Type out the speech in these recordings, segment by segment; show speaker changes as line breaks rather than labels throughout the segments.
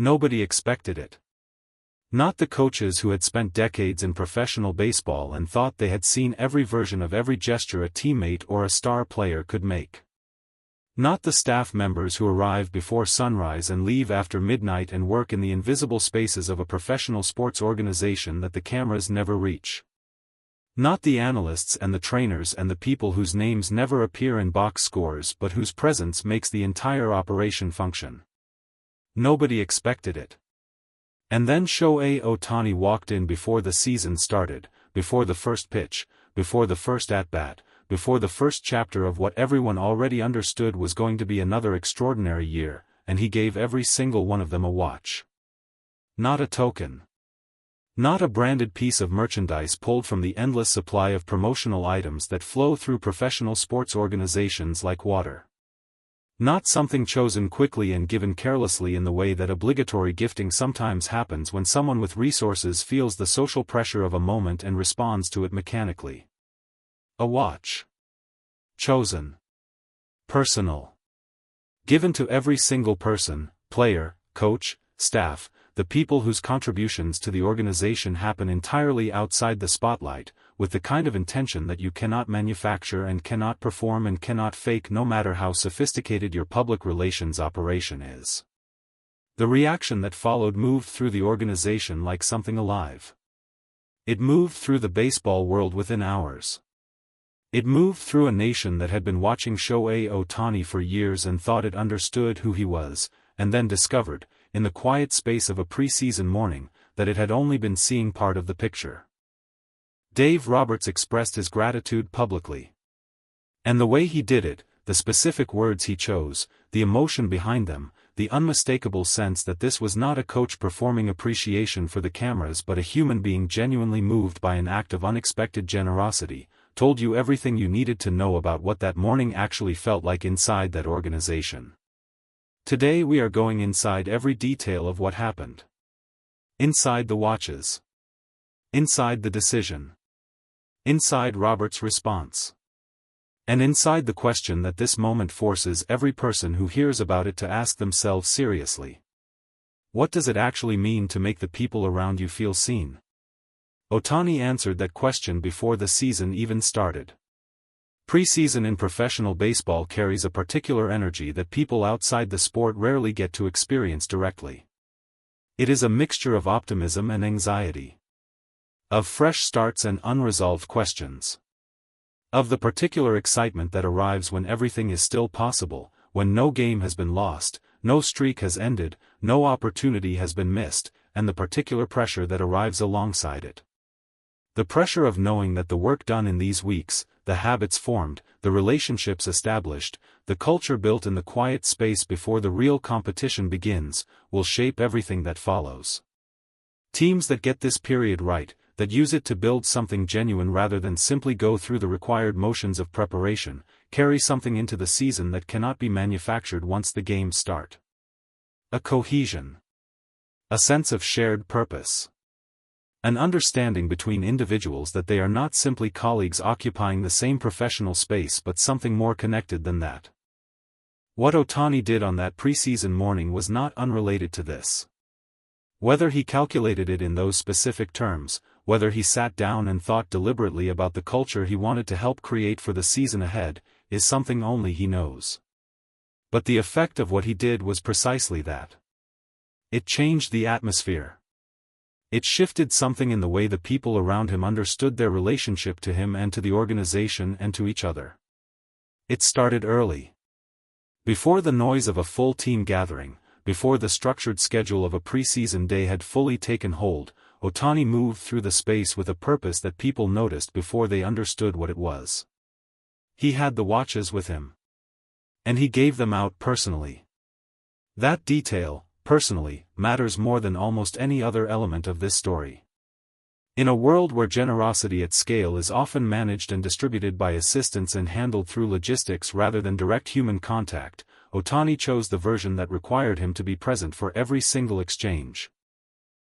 Nobody expected it. Not the coaches who had spent decades in professional baseball and thought they had seen every version of every gesture a teammate or a star player could make. Not the staff members who arrive before sunrise and leave after midnight and work in the invisible spaces of a professional sports organization that the cameras never reach. Not the analysts and the trainers and the people whose names never appear in box scores but whose presence makes the entire operation function. Nobody expected it. And then Shohei Ohtani walked in before the season started, before the first pitch, before the first at-bat, before the first chapter of what everyone already understood was going to be another extraordinary year, and he gave every single one of them a watch. Not a token. Not a branded piece of merchandise pulled from the endless supply of promotional items that flow through professional sports organizations like water. Not something chosen quickly and given carelessly in the way that obligatory gifting sometimes happens when someone with resources feels the social pressure of a moment and responds to it mechanically. A watch. Chosen. Personal. Given to every single person, player, coach, staff, the people whose contributions to the organization happen entirely outside the spotlight, with the kind of intention that you cannot manufacture and cannot perform and cannot fake no matter how sophisticated your public relations operation is. The reaction that followed moved through the organization like something alive. It moved through the baseball world within hours. It moved through a nation that had been watching Shohei Ohtani for years and thought it understood who he was, and then discovered, in the quiet space of a preseason morning, that it had only been seeing part of the picture. Dave Roberts expressed his gratitude publicly. And the way he did it, the specific words he chose, the emotion behind them, the unmistakable sense that this was not a coach performing appreciation for the cameras but a human being genuinely moved by an act of unexpected generosity, told you everything you needed to know about what that morning actually felt like inside that organization. Today we are going inside every detail of what happened. Inside the watches. Inside the decision. Inside Robert's response. And inside the question that this moment forces every person who hears about it to ask themselves seriously. What does it actually mean to make the people around you feel seen? Ohtani answered that question before the season even started. Preseason in professional baseball carries a particular energy that people outside the sport rarely get to experience directly. It is a mixture of optimism and anxiety. Of fresh starts and unresolved questions. Of the particular excitement that arrives when everything is still possible, when no game has been lost, no streak has ended, no opportunity has been missed, and the particular pressure that arrives alongside it. The pressure of knowing that the work done in these weeks, the habits formed, the relationships established, the culture built in the quiet space before the real competition begins, will shape everything that follows. Teams that get this period right, that use it to build something genuine rather than simply go through the required motions of preparation, carry something into the season that cannot be manufactured once the games start. A cohesion. A sense of shared purpose. An understanding between individuals that they are not simply colleagues occupying the same professional space but something more connected than that. What Ohtani did on that preseason morning was not unrelated to this. Whether he calculated it in those specific terms, whether he sat down and thought deliberately about the culture he wanted to help create for the season ahead, is something only he knows. But the effect of what he did was precisely that. It changed the atmosphere. It shifted something in the way the people around him understood their relationship to him and to the organization and to each other. It started early. Before the noise of a full team gathering, before the structured schedule of a preseason day had fully taken hold, Ohtani moved through the space with a purpose that people noticed before they understood what it was. He had the watches with him. And he gave them out personally. That detail, personally, matters more than almost any other element of this story. In a world where generosity at scale is often managed and distributed by assistants and handled through logistics rather than direct human contact, Ohtani chose the version that required him to be present for every single exchange.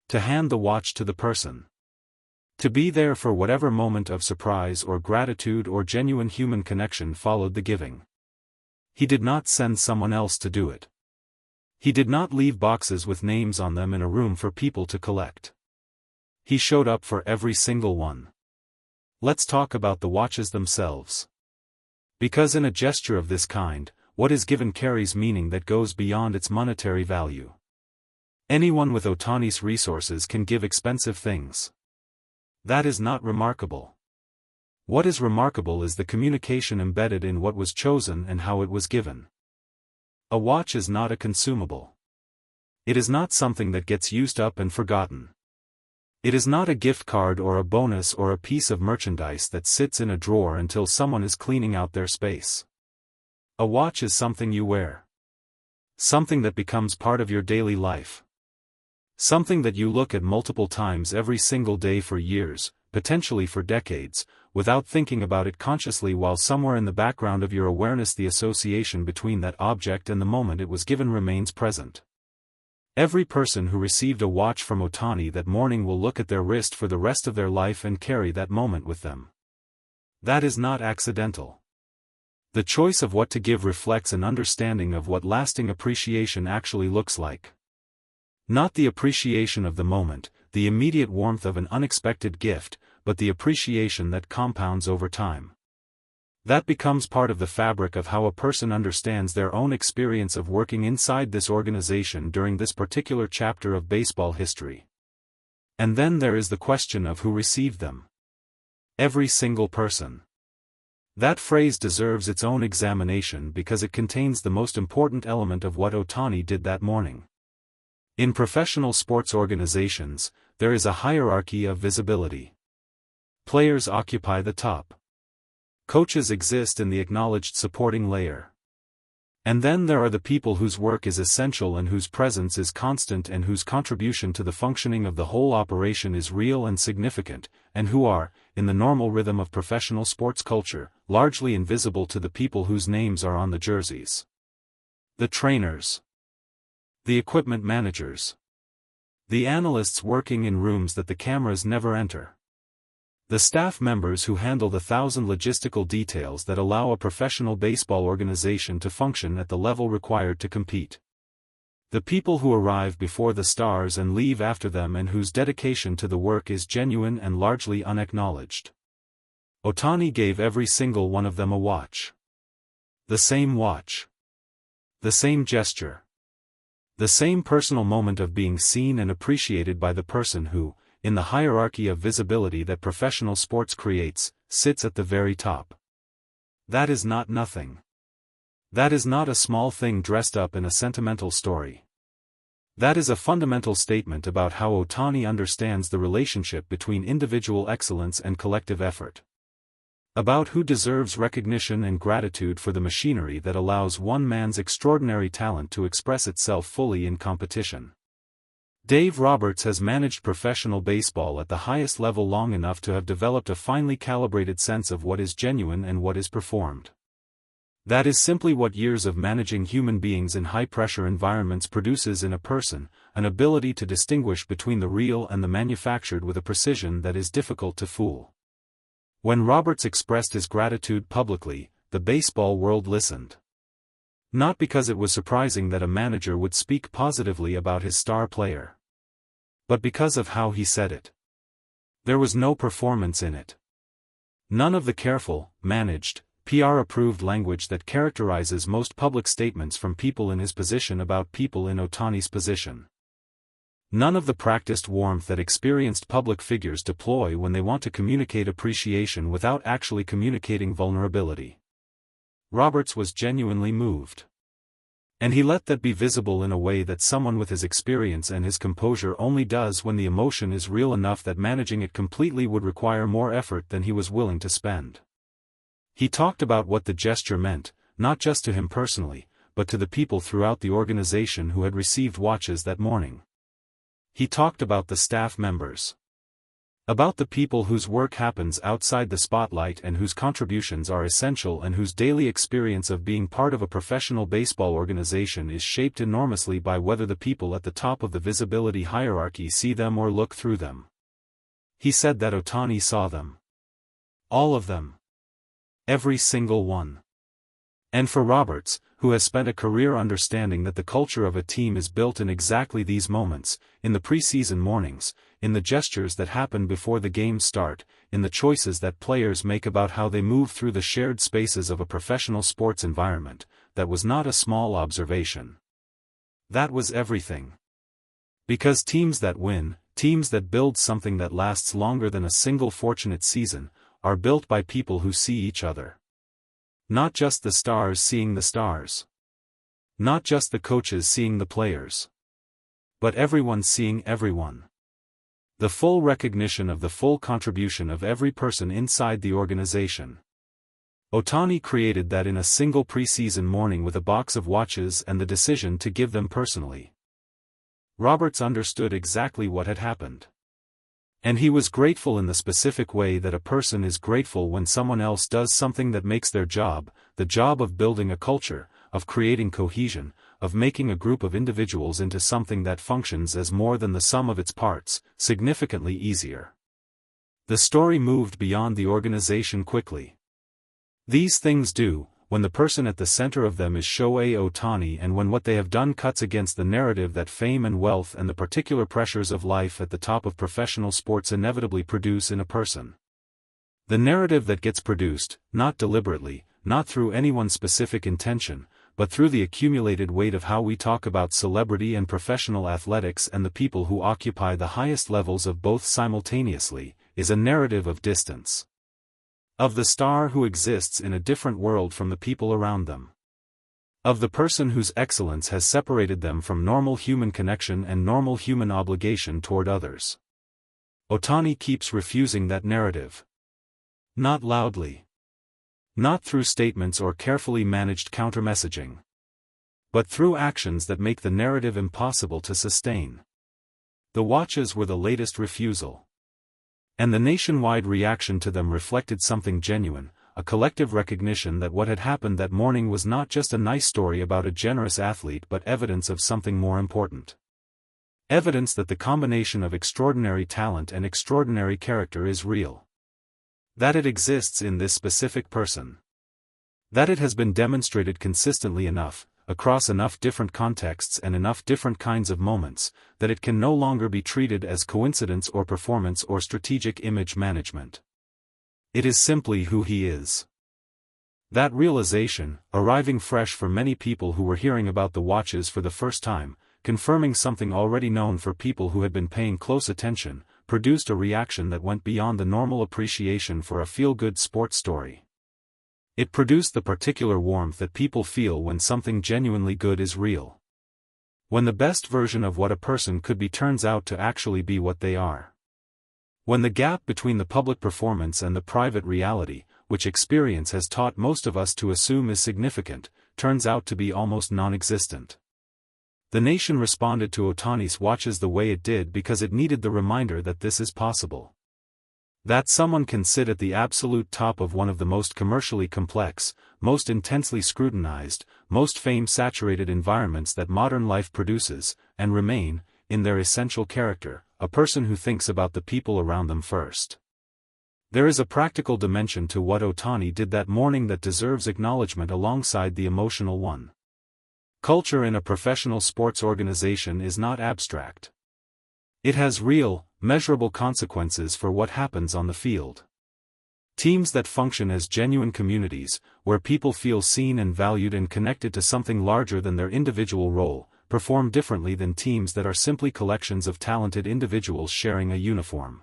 To hand the watch to the person. To be there for whatever moment of surprise or gratitude or genuine human connection followed the giving. He did not send someone else to do it. He did not leave boxes with names on them in a room for people to collect. He showed up for every single one. Let's talk about the watches themselves. Because in a gesture of this kind, what is given carries meaning that goes beyond its monetary value. Anyone with Ohtani's resources can give expensive things. That is not remarkable. What is remarkable is the communication embedded in what was chosen and how it was given. A watch is not a consumable. It is not something that gets used up and forgotten. It is not a gift card or a bonus or a piece of merchandise that sits in a drawer until someone is cleaning out their space. A watch is something you wear. Something that becomes part of your daily life. Something that you look at multiple times every single day for years, potentially for decades, without thinking about it consciously, while somewhere in the background of your awareness the association between that object and the moment it was given remains present. Every person who received a watch from Ohtani that morning will look at their wrist for the rest of their life and carry that moment with them. That is not accidental. The choice of what to give reflects an understanding of what lasting appreciation actually looks like. Not the appreciation of the moment, the immediate warmth of an unexpected gift, but the appreciation that compounds over time. That becomes part of the fabric of how a person understands their own experience of working inside this organization during this particular chapter of baseball history. And then there is the question of who received them. Every single person. That phrase deserves its own examination because it contains the most important element of what Ohtani did that morning. In professional sports organizations, there is a hierarchy of visibility. Players occupy the top. Coaches exist in the acknowledged supporting layer. And then there are the people whose work is essential and whose presence is constant and whose contribution to the functioning of the whole operation is real and significant, and who are, in the normal rhythm of professional sports culture, largely invisible to the people whose names are on the jerseys. The trainers. The equipment managers. The analysts working in rooms that the cameras never enter. The staff members who handle the 1,000 logistical details that allow a professional baseball organization to function at the level required to compete. The people who arrive before the stars and leave after them and whose dedication to the work is genuine and largely unacknowledged. Ohtani gave every single one of them a watch. The same watch. The same gesture. The same personal moment of being seen and appreciated by the person who, in the hierarchy of visibility that professional sports creates, sits at the very top. That is not nothing. That is not a small thing dressed up in a sentimental story. That is a fundamental statement about how Ohtani understands the relationship between individual excellence and collective effort. About who deserves recognition and gratitude for the machinery that allows one man's extraordinary talent to express itself fully in competition. Dave Roberts has managed professional baseball at the highest level long enough to have developed a finely calibrated sense of what is genuine and what is performed. That is simply what years of managing human beings in high-pressure environments produces in a person, an ability to distinguish between the real and the manufactured with a precision that is difficult to fool. When Roberts expressed his gratitude publicly, the baseball world listened. Not because it was surprising that a manager would speak positively about his star player, but because of how he said it. There was no performance in it. None of the careful, managed, PR-approved language that characterizes most public statements from people in his position about people in Ohtani's position. None of the practiced warmth that experienced public figures deploy when they want to communicate appreciation without actually communicating vulnerability. Roberts was genuinely moved. And he let that be visible in a way that someone with his experience and his composure only does when the emotion is real enough that managing it completely would require more effort than he was willing to spend. He talked about what the gesture meant, not just to him personally, but to the people throughout the organization who had received watches that morning. He talked about the staff members. About the people whose work happens outside the spotlight and whose contributions are essential and whose daily experience of being part of a professional baseball organization is shaped enormously by whether the people at the top of the visibility hierarchy see them or look through them. He said that Ohtani saw them. All of them. Every single one. And for Roberts, who has spent a career understanding that the culture of a team is built in exactly these moments, in the preseason mornings, in the gestures that happen before the games start, in the choices that players make about how they move through the shared spaces of a professional sports environment. That was not a small observation. That was everything. Because teams that win, teams that build something that lasts longer than a single fortunate season, are built by people who see each other. Not just the stars seeing the stars. Not just the coaches seeing the players. But everyone seeing everyone. The full recognition of the full contribution of every person inside the organization. Ohtani created that in a single preseason morning with a box of watches and the decision to give them personally. Roberts understood exactly what had happened. And he was grateful in the specific way that a person is grateful when someone else does something that makes their job, the job of building a culture, of creating cohesion, of making a group of individuals into something that functions as more than the sum of its parts, significantly easier. The story moved beyond the organization quickly. These things do, when the person at the center of them is Shohei Ohtani and when what they have done cuts against the narrative that fame and wealth and the particular pressures of life at the top of professional sports inevitably produce in a person. The narrative that gets produced, not deliberately, not through anyone's specific intention, but through the accumulated weight of how we talk about celebrity and professional athletics and the people who occupy the highest levels of both simultaneously, is a narrative of distance. Of the star who exists in a different world from the people around them. Of the person whose excellence has separated them from normal human connection and normal human obligation toward others. Ohtani keeps refusing that narrative. Not loudly. Not through statements or carefully managed counter-messaging. But through actions that make the narrative impossible to sustain. The watches were the latest refusal. And the nationwide reaction to them reflected something genuine, a collective recognition that what had happened that morning was not just a nice story about a generous athlete but evidence of something more important. Evidence that the combination of extraordinary talent and extraordinary character is real. That it exists in this specific person. That it has been demonstrated consistently enough, across enough different contexts and enough different kinds of moments, that it can no longer be treated as coincidence or performance or strategic image management. It is simply who he is. That realization, arriving fresh for many people who were hearing about the watches for the first time, confirming something already known for people who had been paying close attention, produced a reaction that went beyond the normal appreciation for a feel-good sports story. It produced the particular warmth that people feel when something genuinely good is real. When the best version of what a person could be turns out to actually be what they are. When the gap between the public performance and the private reality, which experience has taught most of us to assume is significant, turns out to be almost non-existent. The nation responded to Ohtani's watches the way it did because it needed the reminder that this is possible. That someone can sit at the absolute top of one of the most commercially complex, most intensely scrutinized, most fame-saturated environments that modern life produces, and remain, in their essential character, a person who thinks about the people around them first. There is a practical dimension to what Ohtani did that morning that deserves acknowledgement alongside the emotional one. Culture in a professional sports organization is not abstract. It has real, measurable consequences for what happens on the field. Teams that function as genuine communities, where people feel seen and valued and connected to something larger than their individual role, perform differently than teams that are simply collections of talented individuals sharing a uniform.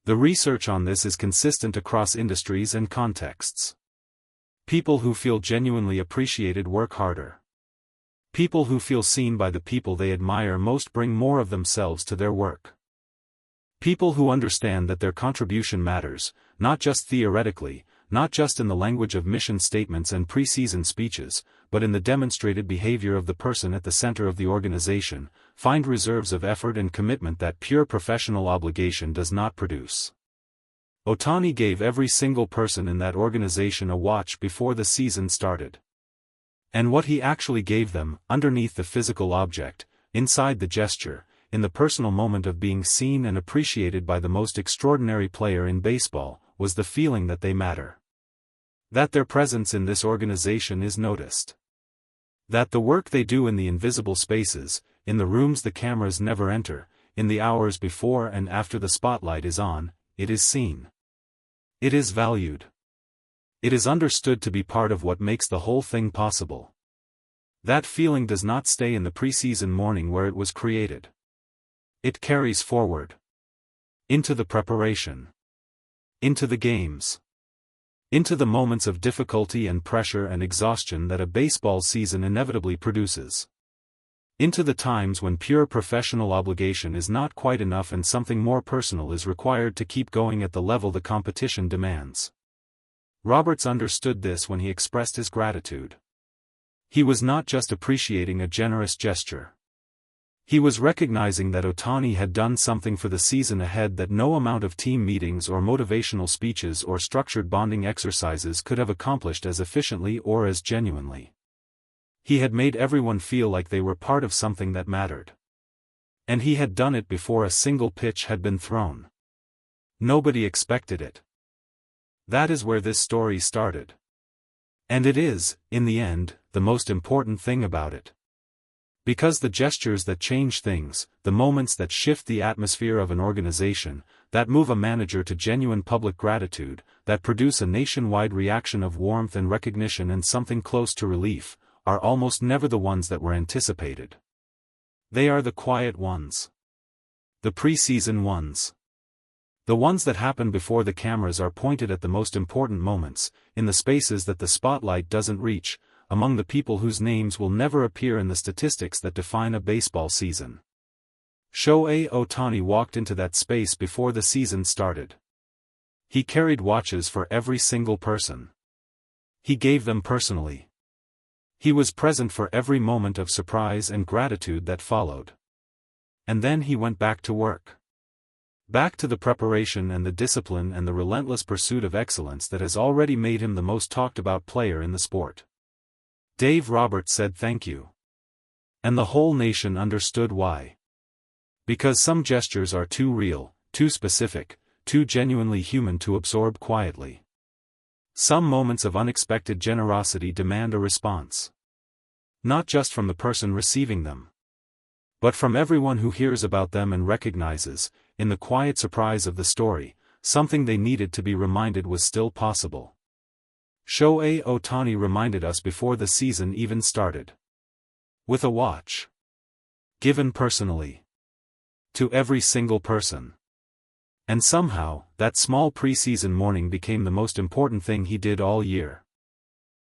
The research on this is consistent across industries and contexts. People who feel genuinely appreciated work harder. People who feel seen by the people they admire most bring more of themselves to their work. People who understand that their contribution matters, not just theoretically, not just in the language of mission statements and preseason speeches, but in the demonstrated behavior of the person at the center of the organization, find reserves of effort and commitment that pure professional obligation does not produce. Ohtani gave every single person in that organization a watch before the season started. And what he actually gave them, underneath the physical object, inside the gesture, in the personal moment of being seen and appreciated by the most extraordinary player in baseball, was the feeling that they matter. That their presence in this organization is noticed. That the work they do in the invisible spaces, in the rooms the cameras never enter, in the hours before and after the spotlight is on, it is seen. It is valued. It is understood to be part of what makes the whole thing possible. That feeling does not stay in the preseason morning where it was created. It carries forward. Into the preparation. Into the games. Into the moments of difficulty and pressure and exhaustion that a baseball season inevitably produces. Into the times when pure professional obligation is not quite enough and something more personal is required to keep going at the level the competition demands. Roberts understood this when he expressed his gratitude. He was not just appreciating a generous gesture. He was recognizing that Ohtani had done something for the season ahead that no amount of team meetings or motivational speeches or structured bonding exercises could have accomplished as efficiently or as genuinely. He had made everyone feel like they were part of something that mattered. And he had done it before a single pitch had been thrown. Nobody expected it. That is where this story started. And it is, in the end, the most important thing about it. Because the gestures that change things, the moments that shift the atmosphere of an organization, that move a manager to genuine public gratitude, that produce a nationwide reaction of warmth and recognition and something close to relief, are almost never the ones that were anticipated. They are the quiet ones. The preseason ones. The ones that happen before the cameras are pointed at the most important moments, in the spaces that the spotlight doesn't reach, among the people whose names will never appear in the statistics that define a baseball season. Shohei Ohtani walked into that space before the season started. He carried watches for every single person. He gave them personally. He was present for every moment of surprise and gratitude that followed. And then he went back to work. Back to the preparation and the discipline and the relentless pursuit of excellence that has already made him the most talked about player in the sport. Dave Roberts said thank you. And the whole nation understood why. Because some gestures are too real, too specific, too genuinely human to absorb quietly. Some moments of unexpected generosity demand a response. Not just from the person receiving them, but from everyone who hears about them and recognizes, in the quiet surprise of the story, something they needed to be reminded was still possible. Shohei Ohtani reminded us before the season even started. With a watch. Given personally. To every single person. And somehow, that small preseason morning became the most important thing he did all year.